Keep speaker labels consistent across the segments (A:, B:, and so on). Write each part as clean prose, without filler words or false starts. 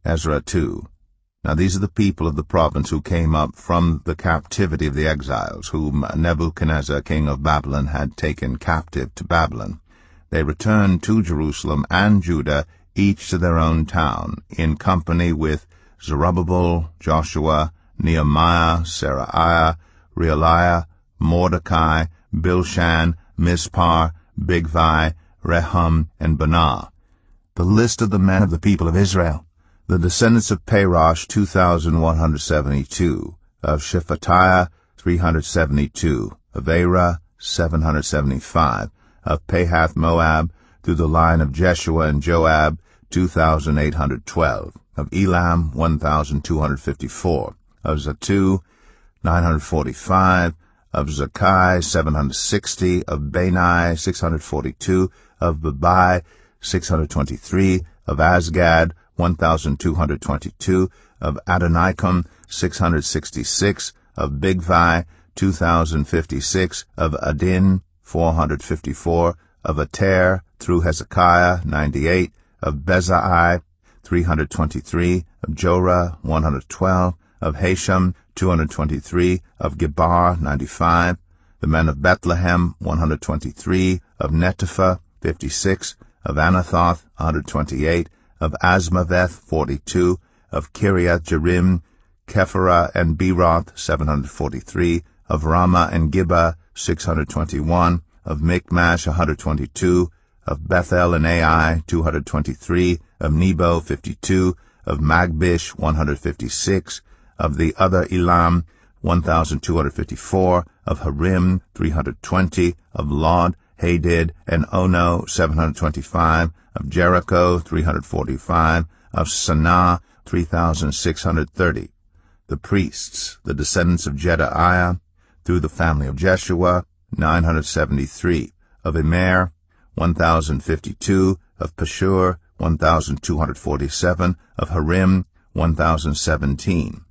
A: Ezra 2. Now these are the people of the province who came up from the captivity of the exiles, whom Nebuchadnezzar king of Babylon had taken captive to Babylon. They returned to Jerusalem and Judah, each to their own town, in company with Zerubbabel, Joshua, Nehemiah, Seraiah, Realiah, Mordecai, Bilshan, Mispar, Bigvai, Rehum, and Banah. The list of the men of the people of Israel. The descendants of Parosh, 2,172. Of Shephatiah, 372. Of Era, 775. Of Pahath Moab, through the line of Jeshua and Joab, 2,812. Of Elam, 1,254. Of Zattu, 945. Of Zakai, 760. Of Bani, 642. Of Babai, 623. Of Asgad, 1,222. Of Adonikam, 666. Of Bigvai, 2,056. Of Adin, 454. Of Ater, through Hezekiah, 98. Of Bezai, 323. Of Jorah, 112. Of Hashem, 223. Of Gebar, 95. The men of Bethlehem, 123. Of Netopha, 56. Of Anathoth, 128. Of Asmaveth, 42. Of Kiriath Jearim, Kephirah and Beeroth, 743. Of Ramah and Gibeah, 621. Of Michmash, 122. Of Bethel and Ai, 223. Of Nebo, 52. Of Magbish, 156. Of the other Elam, 1,254. Of Harim, 320. Of Lod, Hadid, and Ono, 725. Of Jericho, 345. Of Sanaa, 3,630. The priests, the descendants of Jedaiah, through the family of Jeshua, 973. Of Immer, 1,052. Of Pashur, 1,247. Of Harim, 1,017.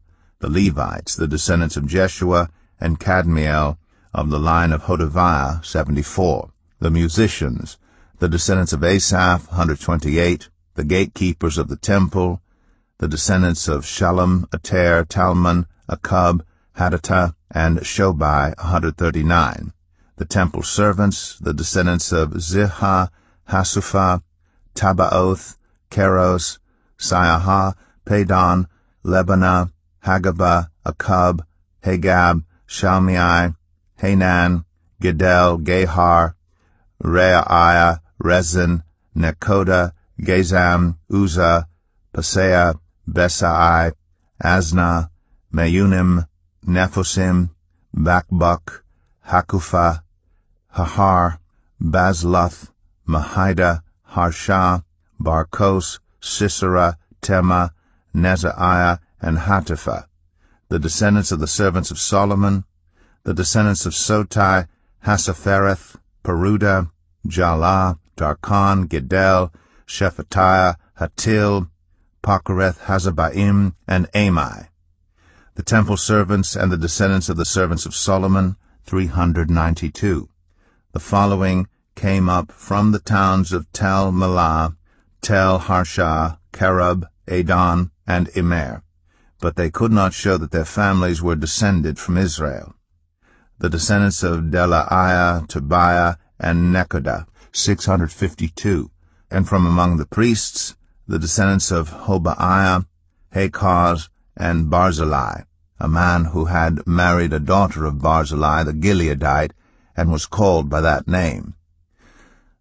A: The Levites, the descendants of Jeshua and Kadmiel, of the line of Hodaviah, 74. The musicians, the descendants of Asaph, 128. The gatekeepers of the temple, the descendants of Shallum, Ater, Talmon, Akub, Hadattah, and Shobai, 139. The temple servants, the descendants of Ziha, Hasupha, Tabaoth, Keros, Siaha, Padon, Lebanah, Hagabah, Akub, Hagab, Shalmai, Hanan, Gedel, Gehar, Reaiah, Rezin, Nekoda, Gazam, Uzzah, Paseah, Besai, Asna, Meunim, Nephosim, Bakbuk, Hakupha, Hahar, Bazluth, Mahida, Harsha, Barkos, Sisera, Tema, Nezaiah, and Hatipha. The descendants of the servants of Solomon, the descendants of Sotai, Hasaphereth, Peruda, Jalah, Darkon, Gedel, Shephatiah, Hatil, Pokereth, Hazabaim, and Amai. The temple servants and the descendants of the servants of Solomon, 392. The following came up from the towns of Tel Melah, Tel Harsha, Kerub, Adon, and Immer, but they could not show that their families were descended from Israel. The descendants of Delaiah, Tobiah, and Nekoda, 652. And from among the priests, the descendants of Hobaiah, Hakaz, and Barzillai, a man who had married a daughter of Barzillai the Gileadite, and was called by that name.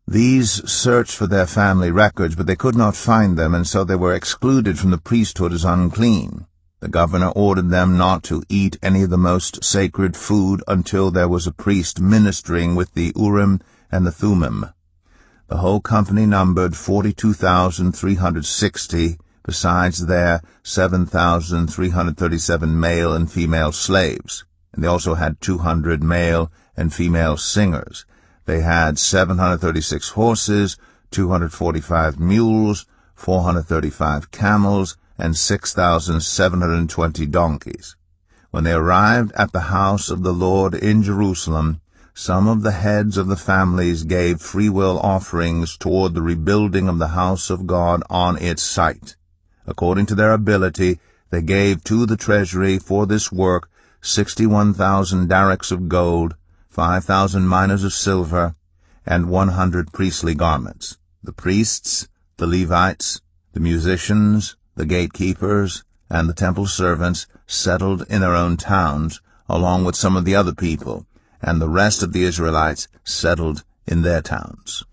A: These searched for their family records, but they could not find them, and so they were excluded from the priesthood as unclean. The governor ordered them not to eat any of the most sacred food until there was a priest ministering with the Urim and the Thummim. The whole company numbered 42,360, besides their 7,337 male and female slaves, and they also had 200 male and female singers. They had 736 horses, 245 mules, 435 camels, and 6,720 donkeys. When they arrived at the house of the Lord in Jerusalem, some of the heads of the families gave freewill offerings toward the rebuilding of the house of God on its site. According to their ability, they gave to the treasury for this work 61,000 darricks of gold, 5,000 minas of silver, and 100 priestly garments. The priests, the Levites, the musicians, the gatekeepers, and the temple servants settled in their own towns, along with some of the other people, and the rest of the Israelites settled in their towns.